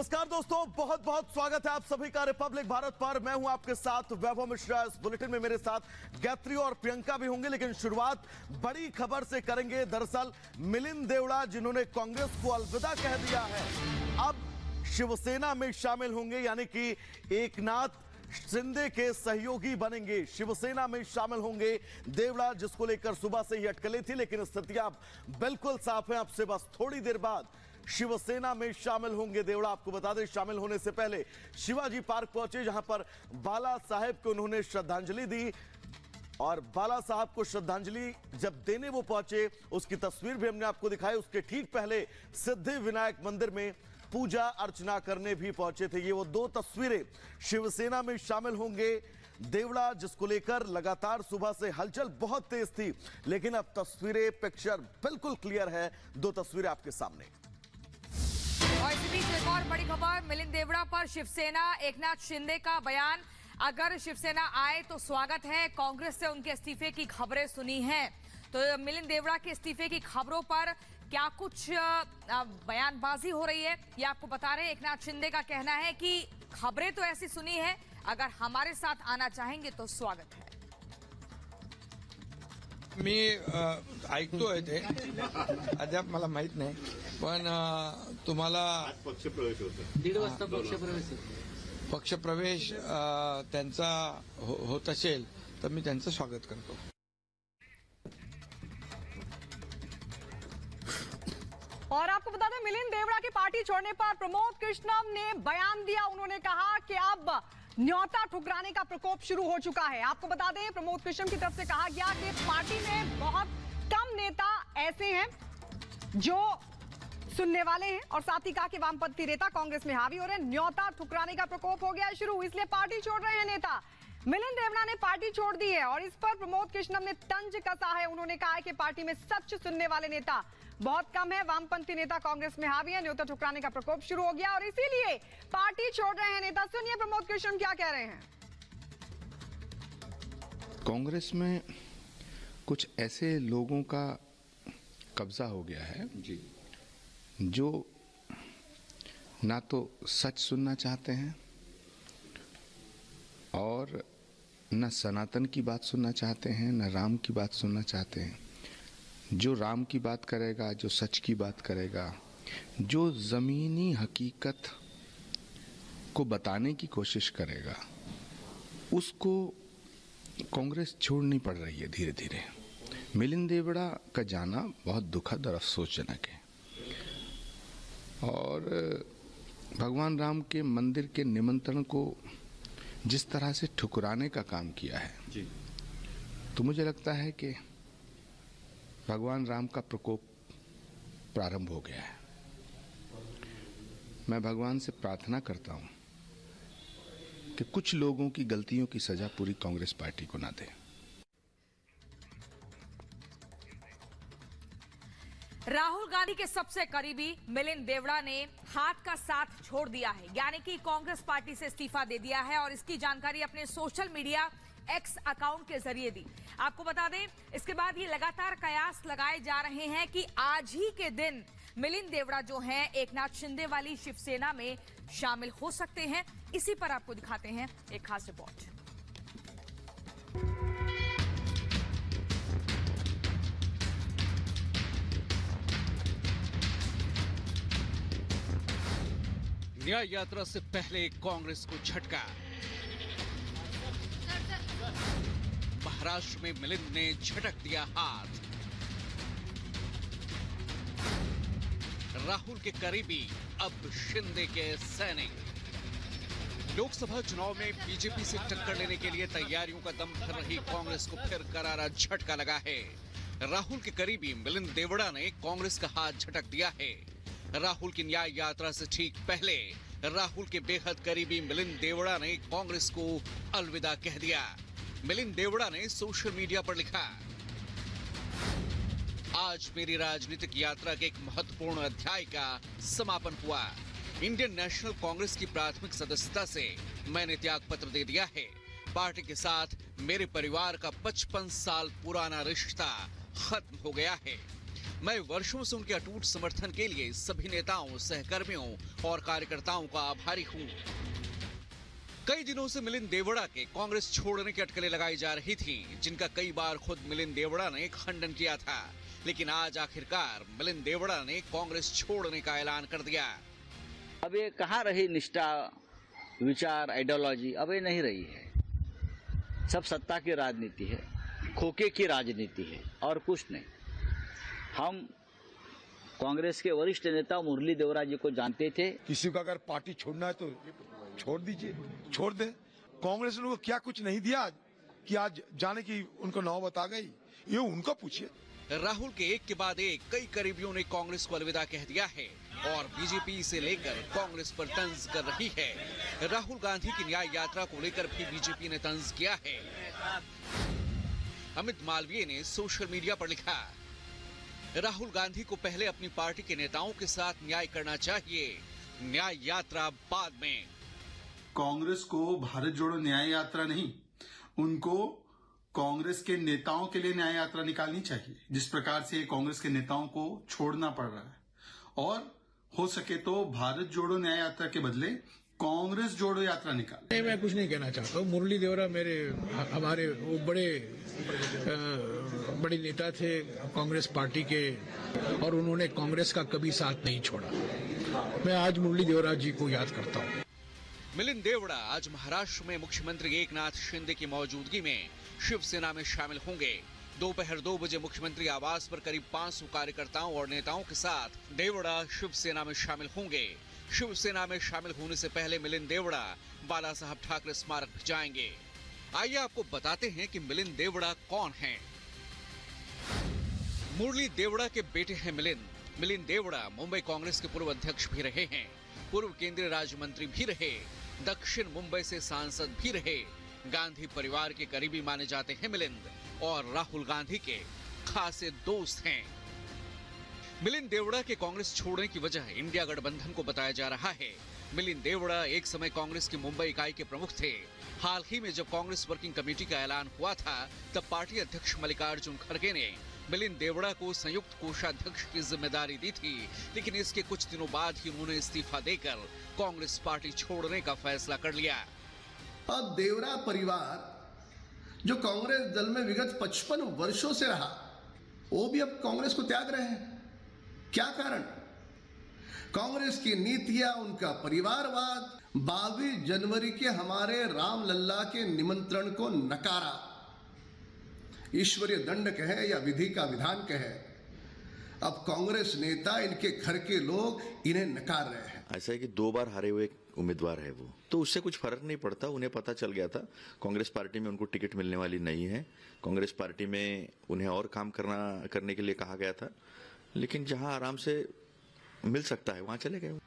नमस्कार दोस्तों, बहुत बहुत स्वागत है आप सभी का रिपब्लिक भारत पर। मैं हूं आपके साथ वैभव मिश्रा। इस बुलेटिन में मेरे साथ गायत्री और प्रियंका भी होंगे, लेकिन शुरुआत बड़ी खबर से करेंगे। दरअसल मिलिंद देवड़ा, जिन्होंने कांग्रेस को अलविदा कह दिया है, अब शिवसेना में शामिल होंगे, यानी कि एकनाथ शिंदे के सहयोगी बनेंगे, शिवसेना में शामिल होंगे देवड़ा, जिसको लेकर सुबह से ही अटकलें थी, लेकिन स्थितियां अब बिल्कुल साफ है। अब से बस थोड़ी देर बाद शिवसेना में शामिल होंगे देवड़ा। आपको बता दें, शामिल होने से पहले शिवाजी पार्क पहुंचे, जहां पर बाला साहेब को उन्होंने श्रद्धांजलि दी, और बाला साहब को श्रद्धांजलि जब देने वो पहुंचे, उसकी तस्वीर भी हमने आपको दिखाई। उसके ठीक पहले सिद्धि विनायक मंदिर में पूजा अर्चना करने भी पहुंचे थे। ये वो दो तस्वीरें। शिवसेना में शामिल होंगे देवड़ा, जिसको लेकर लगातार सुबह से हलचल बहुत तेज थी, लेकिन अब तस्वीरें, पिक्चर बिल्कुल क्लियर है। दो तस्वीरें आपके सामने। और इसी बीच एक और बड़ी खबर, मिलिंद देवड़ा पर शिवसेना एकनाथ शिंदे का बयान। अगर शिवसेना आए तो स्वागत है। कांग्रेस से उनके इस्तीफे की खबरें सुनी हैं, तो मिलिंद देवड़ा के इस्तीफे की खबरों पर क्या कुछ बयानबाजी हो रही है, ये आपको बता रहे हैं। एकनाथ शिंदे का कहना है कि खबरें तो ऐसी सुनी है, अगर हमारे साथ आना चाहेंगे तो स्वागत है। मी ऐकतोय ते अद्याप मला माहित नाही, पण तुम्हाला पक्षप्रवेश होता 1:30 वाजता पक्षप्रवेश त्यांचा होत असेल तर मी त्यांचं स्वागत करतो। और आपको बता दें, मिलिंद देवड़ा की पार्टी छोड़ने पर प्रमोद कृष्णम ने बयान दिया। उन्होंने कहा कि अब न्योता ठुकराने का प्रकोप शुरू हो चुका है। आपको बता दें, प्रमोद कृष्णम की तरफ से कहा गया कि पार्टी में बहुत कम नेता ऐसे हैं जो सुनने वाले हैं, और साथ ही कहा कि वामपंथी नेता कांग्रेस में हावी हो रहे हैं। न्योता ठुकराने का प्रकोप हो गया है शुरू, इसलिए पार्टी छोड़ रहे हैं नेता। मिलिंद देवड़ा ने पार्टी छोड़ दी है, और इस पर प्रमोद कृष्णम ने तंज कसा है। उन्होंने कहा है कि पार्टी में सच सुनने वाले नेता बहुत कम है, वामपंथी नेता कांग्रेस में हावी है, न्योता ठुकराने का प्रकोप शुरू हो गया और इसीलिए पार्टी छोड़ रहे हैं नेता। सुनिए प्रमोद कृष्णम क्या कह रहे हैं। कांग्रेस में कुछ ऐसे लोगों का कब्जा हो गया है जी, जो ना तो सच सुनना चाहते हैं और न सनातन की बात सुनना चाहते हैं, न राम की बात सुनना चाहते हैं। जो राम की बात करेगा, जो सच की बात करेगा, जो ज़मीनी हकीकत को बताने की कोशिश करेगा, उसको कांग्रेस छोड़नी पड़ रही है धीरे धीरे। मिलिंद देवड़ा का जाना बहुत दुखद और अफसोसजनक है, और भगवान राम के मंदिर के निमंत्रण को जिस तरह से ठुकराने का काम किया है जी, तो मुझे लगता है कि भगवान राम का प्रकोप प्रारंभ हो गया है। मैं भगवान से प्रार्थना करता हूं कि कुछ लोगों की गलतियों की सजा पूरी कांग्रेस पार्टी को ना दे। राहुल गांधी के सबसे करीबी मिलिंद देवड़ा ने हाथ का साथ छोड़ दिया है, यानी कि कांग्रेस पार्टी से इस्तीफा दे दिया है, और इसकी जानकारी अपने सोशल मीडिया एक्स अकाउंट के जरिए दी। आपको बता दें, इसके बाद ये लगातार कयास लगाए जा रहे हैं कि आज ही के दिन मिलिंद देवड़ा जो हैं एकनाथ शिंदे वाली शिवसेना में शामिल हो सकते हैं। इसी पर आपको दिखाते हैं एक खास रिपोर्ट। न्याय यात्रा से पहले कांग्रेस को झटका। महाराष्ट्र में मिलिंद ने झटक दिया हाथ। राहुल के करीबी अब शिंदे के सैनिक। लोकसभा चुनाव में बीजेपी से टक्कर लेने के लिए तैयारियों का दम भर रही कांग्रेस को फिर करारा झटका लगा है। राहुल के करीबी मिलिंद देवड़ा ने कांग्रेस का हाथ झटक दिया है। राहुल की न्याय यात्रा से ठीक पहले राहुल के बेहद करीबी मिलिंद देवड़ा ने कांग्रेस को अलविदा कह दिया। मिलिंद देवड़ा ने सोशल मीडिया पर लिखा, आज मेरी राजनीतिक यात्रा के एक महत्वपूर्ण अध्याय का समापन हुआ। इंडियन नेशनल कांग्रेस की प्राथमिक सदस्यता से मैंने त्याग पत्र दे दिया है। पार्टी के साथ मेरे परिवार का 55 साल पुराना रिश्ता खत्म हो गया है। मैं वर्षों से उनके अटूट समर्थन के लिए सभी नेताओं, सहकर्मियों और कार्यकर्ताओं का आभारी हूं। कई दिनों से मिलिंद देवड़ा के कांग्रेस छोड़ने की अटकलें लगाई जा रही थीं, जिनका कई बार खुद मिलिंद देवड़ा ने खंडन किया था, लेकिन आज आखिरकार मिलिंद देवड़ा ने कांग्रेस छोड़ने का ऐलान कर दिया। अब ये कहाँ रही निष्ठा, विचार, आइडियोलॉजी? अब ये नहीं रही है। सब सत्ता की राजनीति है, खोखे की राजनीति है और कुछ नहीं। हम कांग्रेस के वरिष्ठ नेता मुरली देवरा जी को जानते थे। किसी को अगर पार्टी छोड़ना है तो छोड़ दीजिए, छोड़ दे। कांग्रेस ने उनको क्या कुछ नहीं दिया आज कि आज जाने की उनको नौबत आ गई, ये उनको पूछिए। राहुल के एक के बाद एक कई करीबियों ने कांग्रेस को अलविदा कह दिया है और बीजेपी से लेकर कांग्रेस पर तंज कर रही है। राहुल गांधी की न्याय यात्रा को लेकर भी बीजेपी ने तंज किया है। अमित मालवीय ने सोशल मीडिया पर लिखा, राहुल गांधी को पहले अपनी पार्टी के नेताओं के साथ न्याय करना चाहिए, न्याय यात्रा बाद में। कांग्रेस को भारत जोड़ो न्याय यात्रा नहीं, उनको कांग्रेस के नेताओं के लिए न्याय यात्रा निकालनी चाहिए। जिस प्रकार से कांग्रेस के नेताओं को छोड़ना पड़ रहा है, और हो सके तो भारत जोड़ो न्याय यात्रा के बदले कांग्रेस जोड़ो यात्रा निकाले। मैं कुछ नहीं कहना चाहता हूँ। मुरली देवरा हमारे वो बड़े नेता थे कांग्रेस पार्टी के, और उन्होंने कांग्रेस का कभी साथ नहीं छोड़ा। मैं आज मुरली देवरा जी को याद करता हूँ। मिलिंद देवड़ा आज महाराष्ट्र में मुख्यमंत्री एकनाथ शिंदे की मौजूदगी में शिवसेना में शामिल होंगे। दोपहर 2 बजे मुख्यमंत्री आवास पर करीब 500 कार्यकर्ताओं और नेताओं के साथ देवड़ा शिवसेना में शामिल होंगे। शिवसेना में शामिल होने से पहले मिलिंद देवड़ा बाला साहब ठाकरे स्मारक भी जाएंगे। आइए आपको बताते हैं कि मिलिंद देवड़ा कौन हैं। मुरली देवड़ा के बेटे हैं मिलिंद। मिलिंद देवड़ा मुंबई कांग्रेस के पूर्व अध्यक्ष भी रहे हैं, पूर्व केंद्रीय राज्य मंत्री भी रहे, दक्षिण मुंबई से सांसद भी रहे। गांधी परिवार के करीबी माने जाते हैं मिलिंद, और राहुल गांधी के खासे दोस्त हैं। मिलिंद देवड़ा के कांग्रेस छोड़ने की वजह इंडिया गठबंधन को बताया जा रहा है। मिलिंद देवड़ा एक समय कांग्रेस की मुंबई इकाई के प्रमुख थे। हाल ही में जब कांग्रेस वर्किंग कमेटी का ऐलान हुआ था, तब पार्टी अध्यक्ष मल्लिकार्जुन खड़गे ने मिलिंद देवड़ा को संयुक्त कोषाध्यक्ष की जिम्मेदारी दी थी, लेकिन इसके कुछ दिनों बाद ही उन्होंने इस्तीफा देकर कांग्रेस पार्टी छोड़ने का फैसला कर लिया। अब देवरा परिवार जो कांग्रेस दल में विगत 55 वर्षों से रहा, वो भी अब कांग्रेस को त्याग रहे हैं। क्या कारण? कांग्रेस की नीतियां, उनका परिवारवाद, 22 जनवरी के हमारे राम लल्ला के निमंत्रण को नकारा। ईश्वरीय दंड कहे या विधि का विधान कहे, अब कांग्रेस नेता, इनके घर के लोग इन्हें नकार रहे हैं। ऐसा है कि 2 बार हारे हुए उम्मीदवार है वो, तो उससे कुछ फर्क नहीं पड़ता। उन्हें पता चल गया था कांग्रेस पार्टी में उनको टिकट मिलने वाली नहीं है। कांग्रेस पार्टी में उन्हें और काम करने के लिए कहा गया था, लेकिन जहां आराम से मिल सकता है वहां चले गए।